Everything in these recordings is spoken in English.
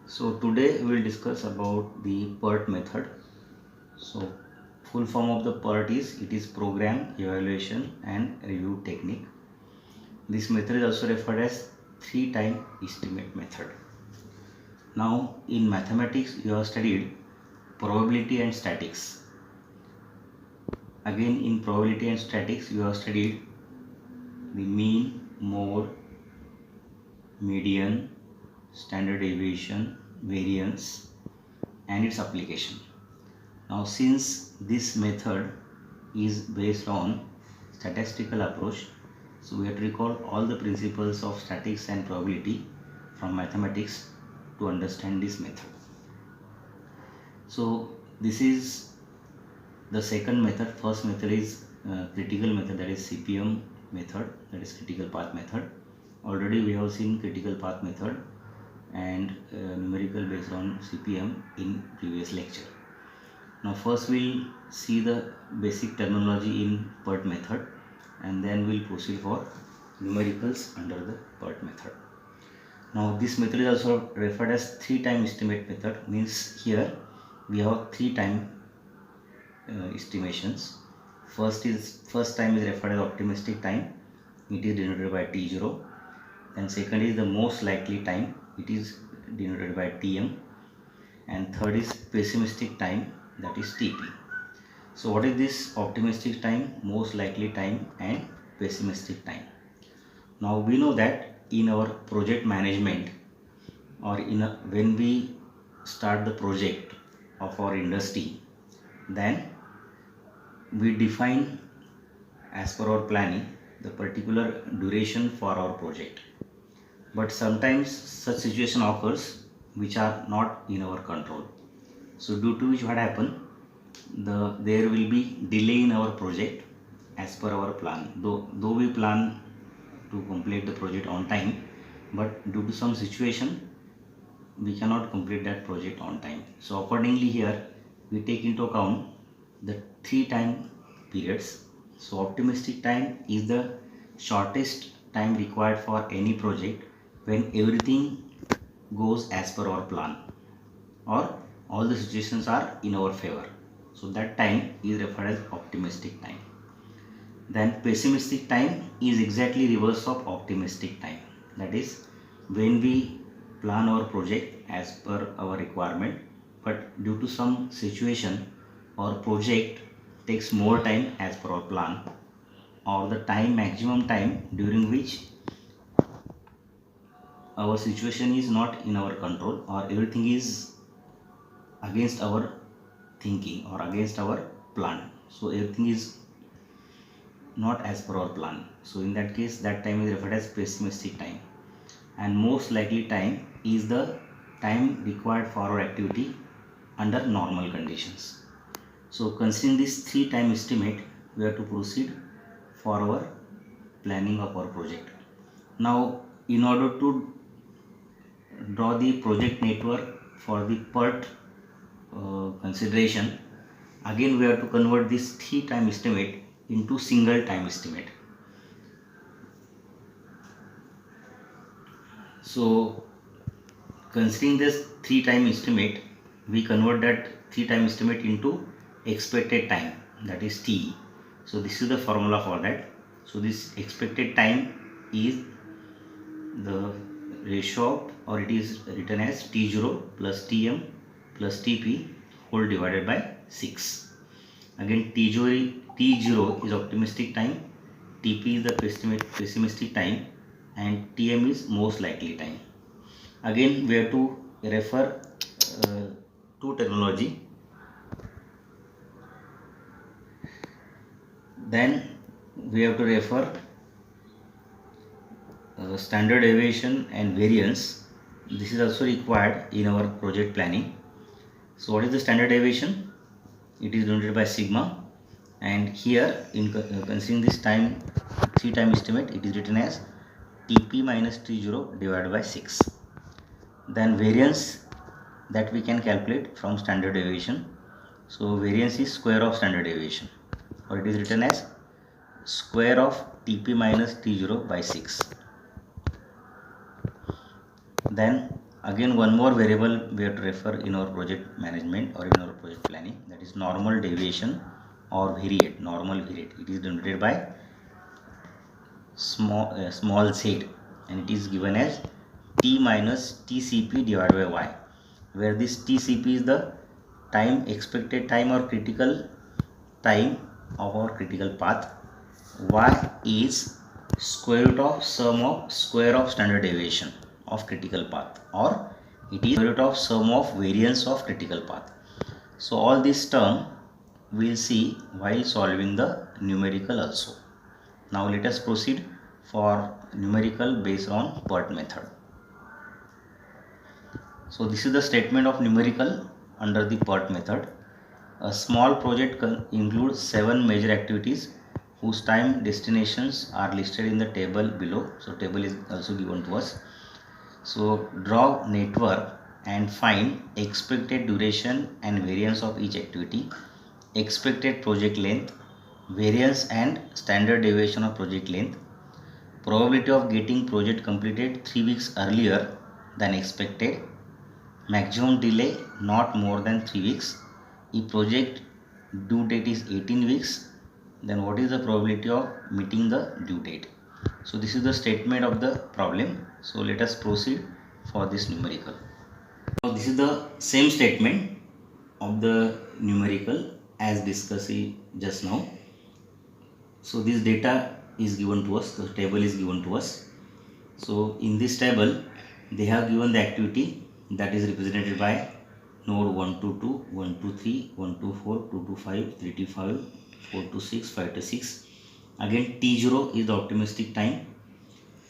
So today we will discuss about the PERT method. So full form of the PERT is program, evaluation and review technique. This method is also referred as three-time estimate method. Now in mathematics you have studied probability and statistics. Again in probability and statistics you have studied the mean, mode, median, standard deviation, variance and its application. Now since this method is based on statistical approach, so we have to recall all the principles of statistics and probability from mathematics to understand this method. So this is the second method. First method is critical method, that is CPM method, that is critical path method. Already we have seen critical path method and numerical based on CPM in previous lecture. Now first we'll see the basic terminology in PERT method and then we'll proceed for numericals under the PERT method. Now this method is also referred as three-time estimate method, means here we have three-time estimations. First time is referred as optimistic time, it is denoted by T0. Then second is the most likely time, it is denoted by Tm. And third is pessimistic time, that is TP. So what is this optimistic time, most likely time and pessimistic time? Now we know that in our project management or when we start the project of our industry, then we define as per our planning the particular duration for our project. But sometimes such situation occurs which are not in our control. So due to which what happen, there will be delay in our project as per our plan. Though we plan to complete the project on time, but due to some situation we cannot complete that project on time. So accordingly here we take into account the three time periods. So optimistic time is the shortest time required for any project when everything goes as per our plan or all the situations are in our favor. So that time is referred as optimistic time. Then pessimistic time is exactly reverse of optimistic time. That is when we plan our project as per our requirement, but due to some situation our project takes more time as per our plan, or the maximum time during which our situation is not in our control or everything is against our thinking or against our plan. So everything is not as per our plan. So in that case that time is referred as pessimistic time. And most likely time is the time required for our activity under normal conditions. So considering this three time estimate, we have to proceed for our planning of our project. Now in order to draw the project network for the PERT consideration, again we have to convert this three time estimate into single time estimate. So considering this three time estimate, we convert that three time estimate into expected time, that is T. So this is the formula for that. So this expected time is the ratio of, or it is written as T0 plus Tm plus Tp whole divided by 6. Again T0 is optimistic time, Tp is the pessimistic time and Tm is most likely time. Again we have to refer to terminology. Then we have to refer standard deviation and variance. This is also required in our project planning. So what is the standard deviation? It is denoted by sigma, and here in considering this three time estimate, it is written as Tp minus T0 divided by 6. Then variance, that we can calculate from standard deviation. So variance is square of standard deviation, or it is written as square of Tp minus T0 by 6. Then Again, one more variable we have to refer in our project management or in our project planning, that is normal deviation or variate. Normal variate, it is denoted by small z, and it is given as t minus tcp divided by y, where this tcp is the time, expected time or critical time of our critical path. Y is square root of sum of square of standard deviation of critical path, or it is square root of sum of variance of critical path. So all this term we will see while solving the numerical also. Now let us proceed for numerical based on PERT method. So this is the statement of numerical under the PERT method. A small project includes 7 major activities whose time destinations are listed in the table below. So table is also given to us. So draw network and find expected duration and variance of each activity, expected project length, variance and standard deviation of project length, probability of getting project completed 3 weeks earlier than expected, maximum delay not more than 3 weeks. If project due date is 18 weeks, then what is the probability of meeting the due date? So this is the statement of the problem. So let us proceed for this numerical. Now this is the same statement of the numerical as discussed just now. So this data is given to us, the table is given to us. So in this table they have given the activity that is represented by node 1 to 2, 1 to 3, 1 to 4, 2 to 5, 3 to 5, 4 to 6, 5 to 6. Again T0 is the optimistic time,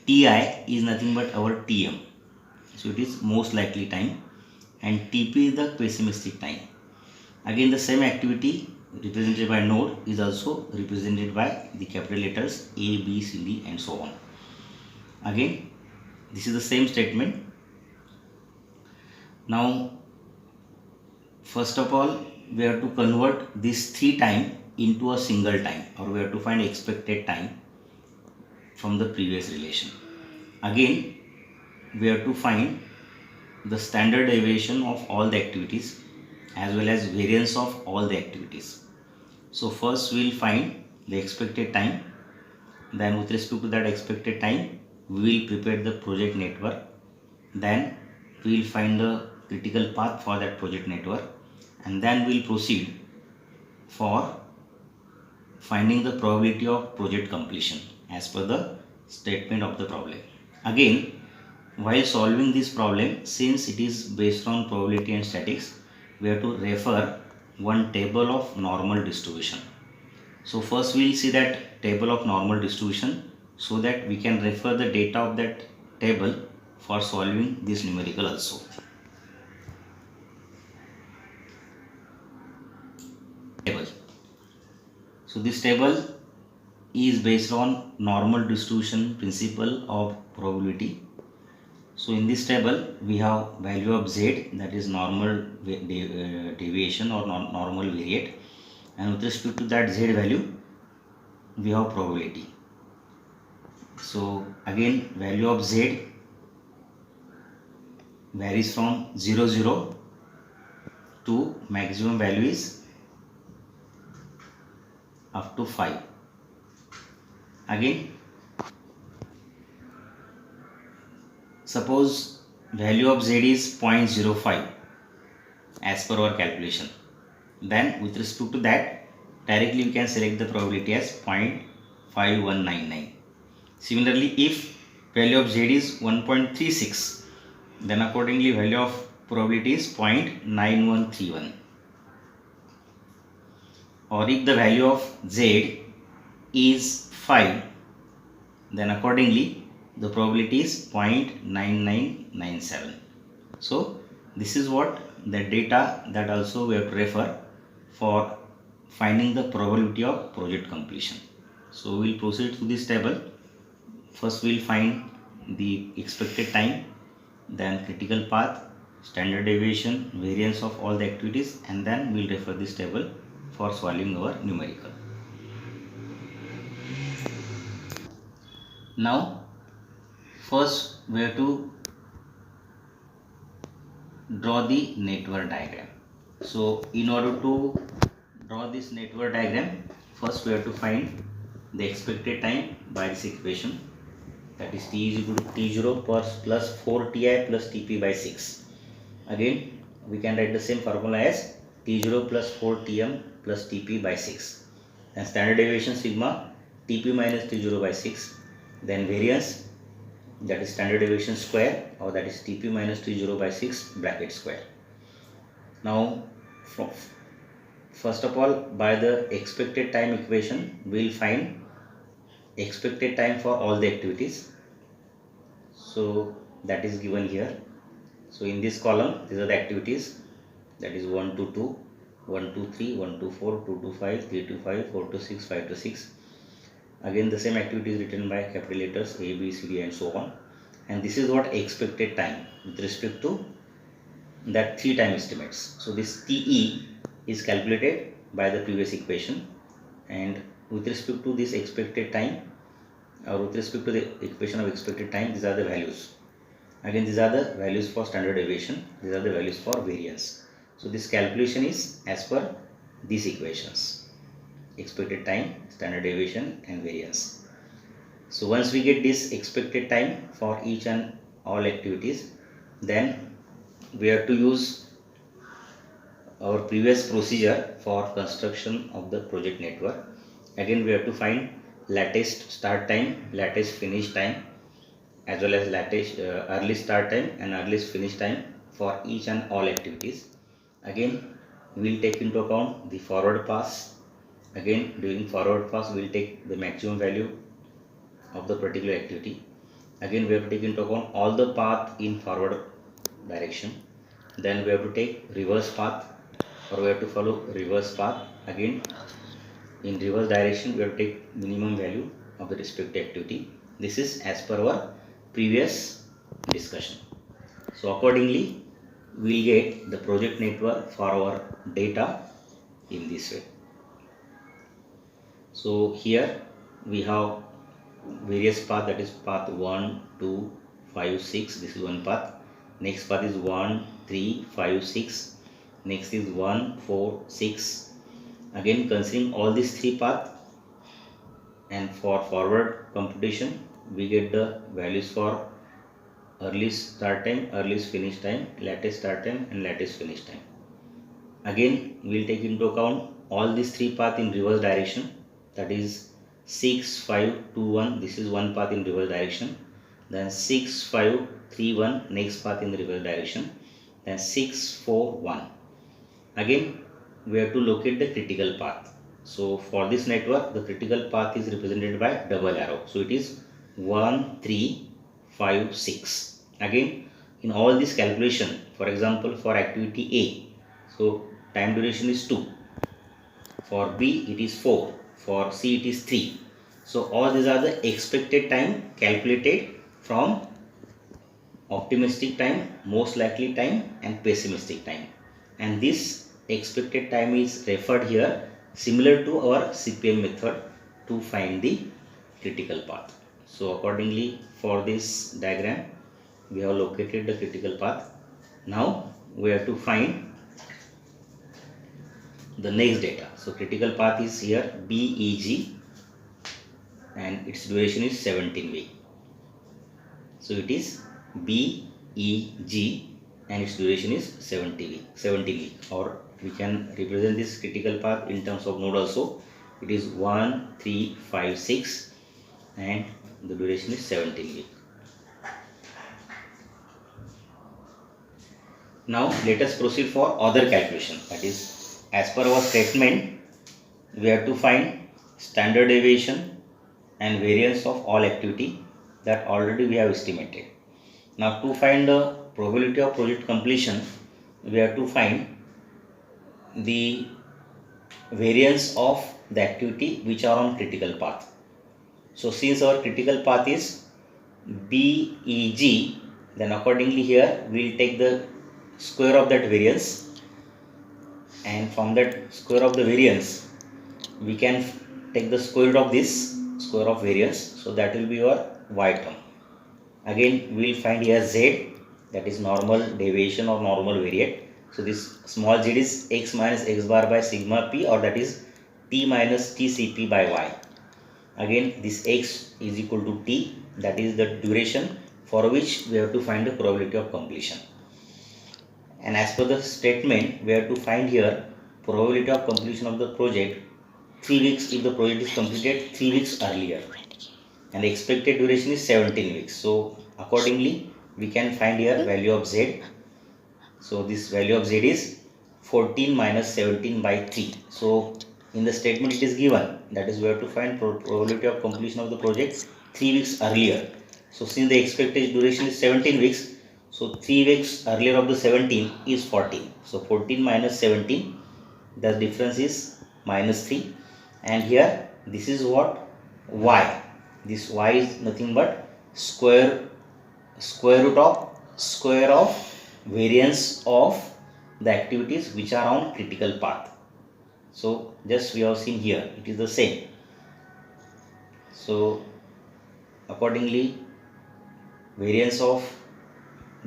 Ti is nothing but our Tm, so it is most likely time, and Tp is the pessimistic time. Again the same activity represented by node is also represented by the capital letters A, B, C, D and so on. Again this is the same statement. Now first of all we have to convert this 3 time into a single time, or we have to find expected time from the previous relation. Again we have to find the standard deviation of all the activities as well as variance of all the activities. So first we will find the expected time, then with respect to that expected time we will prepare the project network, then we will find the critical path for that project network, and then we will proceed for finding the probability of project completion as per the statement of the problem. Again, while solving this problem, since it is based on probability and statistics, we have to refer one table of normal distribution. So first we will see that table of normal distribution so that we can refer the data of that table for solving this numerical also. So this table is based on normal distribution principle of probability. So in this table we have value of z, that is normal deviation or normal variate, and with respect to that z value we have probability. So again value of z varies from 0 0 to maximum value is up to 5. Again suppose value of z is 0.05 as per our calculation, then with respect to that directly we can select the probability as 0.5199. Similarly, if value of z is 1.36, then accordingly value of probability is 0.9131. Or if the value of z is 5, then accordingly the probability is 0.9997. So this is what the data that also we have to refer for finding the probability of project completion. So we will proceed to this table. First we will find the expected time, then critical path, standard deviation, variance of all the activities, and then we will refer this table for solving our numerical. Now first we have to draw the network diagram. So in order to draw this network diagram, first we have to find the expected time by this equation, that is t is equal to t0 plus 4ti plus tp by 6. Again we can write the same formula as t0 plus 4tm plus tp by 6, and standard deviation sigma tp minus t0 by 6, then variance, that is standard deviation square, or that is tp minus t0 by 6 bracket square. Now first of all, by the expected time equation we will find expected time for all the activities. So that is given here. So in this column these are the activities, that is 1 to 2, 1 to 3, 1 to 4, 2 to 5, 3 to 5, 4 to 6, 5 to 6. Again the same activity is written by capital letters A, B, C, D and so on. And this is what expected time with respect to that 3 time estimates. So this TE is calculated by the previous equation, and with respect to this expected time, or with respect to the equation of expected time, these are the values. Again these are the values for standard deviation, these are the values for variance. So this calculation is as per these equations: expected time, standard deviation and variance. So once we get this expected time for each and all activities, then we have to use our previous procedure for construction of the project network. Again we have to find latest start time, latest finish time, as well as latest early start time and earliest finish time for each and all activities. Again we will take into account the forward pass. Again during forward pass we will take the maximum value of the particular activity. Again we have to take into account all the path in forward direction. Then we have to take reverse path, or we have to follow reverse path. Again in reverse direction we have to take minimum value of the respective activity. This is as per our previous discussion. So accordingly we will get the project network for our data in this way. So here we have various path, that is path 1, 2, 5, 6. This is one path. Next path is 1, 3, 5, 6. Next is 1, 4, 6. Again considering all these 3 paths, and for forward computation we get the values for earliest start time, earliest finish time, latest start time and latest finish time. Again we will take into account all these 3 paths in reverse direction, that is 6, 5, 2, 1. This is one path in reverse direction. Then 6, 5, 3, 1, next path in the reverse direction. Then 6, 4, 1. Again we have to locate the critical path. So for this network the critical path is represented by double arrow. So it is 1, 3, 5, 6. Again in all this calculation, for example for activity A, so time duration is 2. For B it is 4. For C it is 3. So all these are the expected time calculated from optimistic time, most likely time and pessimistic time. And this expected time is referred here similar to our CPM method to find the critical path. So accordingly for this diagram we have located the critical path. Now we have to find the next data. So critical path is here BEG and its duration is 17 weeks. So it is BEG and its duration is 17 weeks, or we can represent this critical path in terms of node also. It is 1, 3, 5, 6 and the duration is 17 weeks. Now let us proceed for other calculation, that is as per our statement we have to find standard deviation and variance of all activity that already we have estimated. Now to find the probability of project completion we have to find the variance of the activity which are on critical path. So since our critical path is BEG, then accordingly here we will take the square of that variance, and from that square of the variance we can take the square root of this square of variance, so that will be your y term. Again we will find here z, that is normal deviation or normal variate. So this small z is x minus x bar by sigma p, or that is t minus tcp by y. Again this x is equal to t, that is the duration for which we have to find the probability of completion. And as per the statement, we have to find here probability of completion of the project 3 weeks if the project is completed 3 weeks earlier, and the expected duration is 17 weeks. So accordingly we can find here value of z. So this value of z is 14 minus 17 by 3. So in the statement it is given, that is we have to find probability of completion of the project 3 weeks earlier. So since the expected duration is 17 weeks, so 3 weeks earlier of the 17 is 14. So 14 minus 17, the difference is minus 3. And here this is what y. This y is nothing but square root of variance of the activities which are on critical path. So just we have seen here, it is the same. So accordingly variance of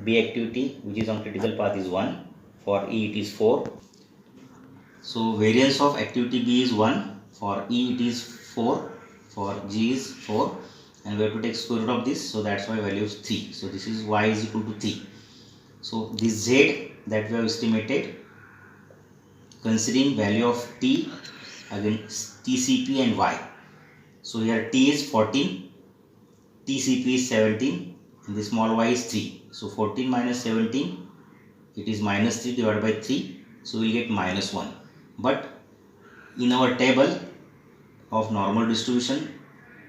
B activity which is on critical path is 1, for E it is 4. So variance of activity B is 1, for E it is 4, for G is 4, and we have to take square root of this, so that's why value is 3. So this is y is equal to 3. So this z that we have estimated considering value of t, again tcp and y. So here t is 14, tcp is 17, and the small y is 3. So 14 minus 17, it is minus 3 divided by 3, so we will get minus 1. But in our table of normal distribution,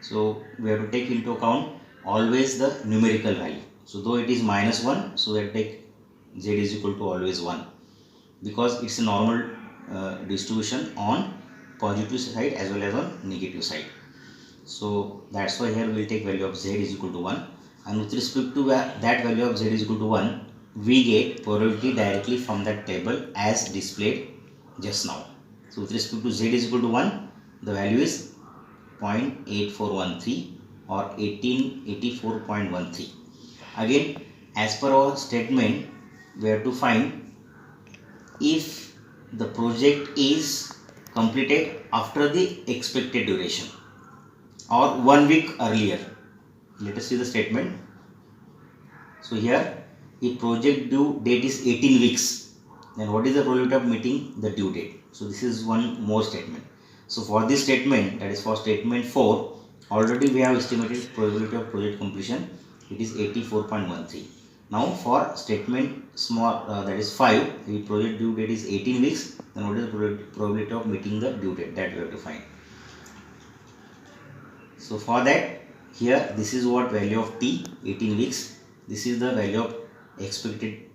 so we have to take into account always the numerical value. So though it is minus 1, so we have to take z is equal to always 1, because it's a normal distribution on positive side as well as on negative side. So that's why here we will take value of z is equal to 1, and with respect to that value of z is equal to 1, we get probability directly from that table as displayed just now. So with respect to z is equal to 1, the value is 0.8413 or 1884.13. Again, as per our statement, we have to find if the project is completed after the expected duration or 1 week earlier. Let us see the statement. So here, if project due date is 18 weeks, then what is the probability of meeting the due date? So this is one more statement. So for this statement, that is for statement 4, already we have estimated probability of project completion, it is 84.13. Now for statement small, that is 5, the project due date is 18 weeks, then what is the probability of meeting the due date? That we have to find. So for that, here this is what value of t, 18 weeks, this is the value of expected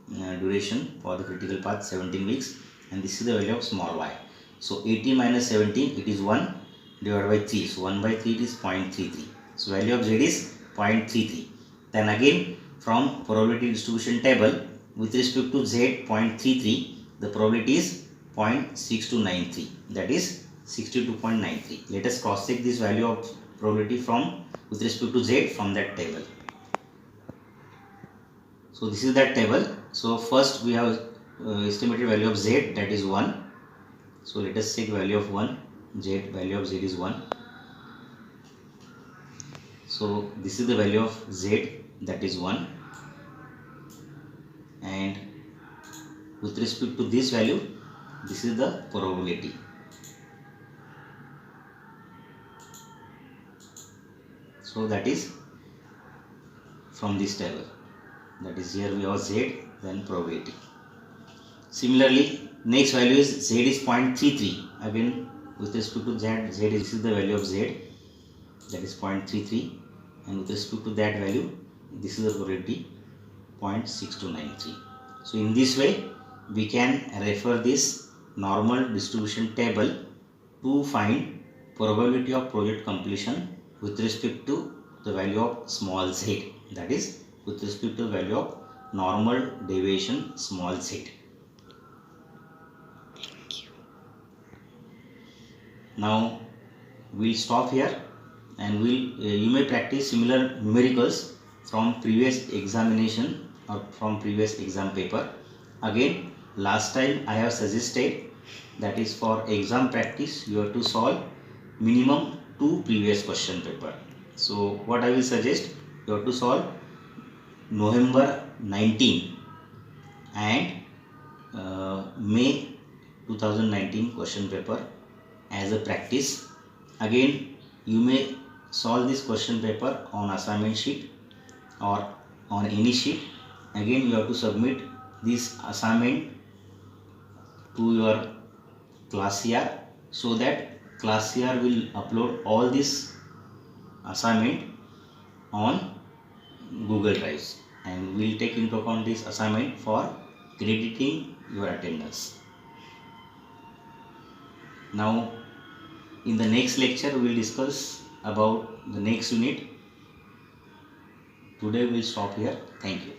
duration for the critical path, 17 weeks, and this is the value of small y. So 18 minus 17, it is 1 divided by 3, so 1 by 3 it is 0.33. So value of z is 0.33. Then again from probability distribution table, with respect to z 0.33, the probability is 0.6293, that is 62.93. Let us cross check this value of probability from with respect to z from that table. So this is that table. So first we have estimated value of z, that is 1. So let us check value of 1, value of z is 1. So this is the value of z, that is 1, and with respect to this value, this is the probability. So that is from this table, that is here we have z, then probability. Similarly, next value is z is 0.33. Again with respect to z, this is the value of z, that is 0.33, and with respect to that value, this is the probability 0.6293. So in this way we can refer this normal distribution table to find probability of project completion with respect to the value of small z, that is with respect to the value of normal deviation small z. Now we'll stop here, and you may practice similar numericals from previous examination or from previous exam paper. Again, last time I have suggested, that is for exam practice you have to solve minimum 2 previous question paper. So what I will suggest, you have to solve November 19 and May 2019 question paper as a practice. Again, you may solve this question paper on assignment sheet or on any sheet. Again, you have to submit this assignment to your Classiyar, so that Classiyar will upload all this assignment on Google Drive, and will take into account this assignment for crediting your attendance. Now, in the next lecture we will discuss about the next unit. Today we will stop here. Thank you.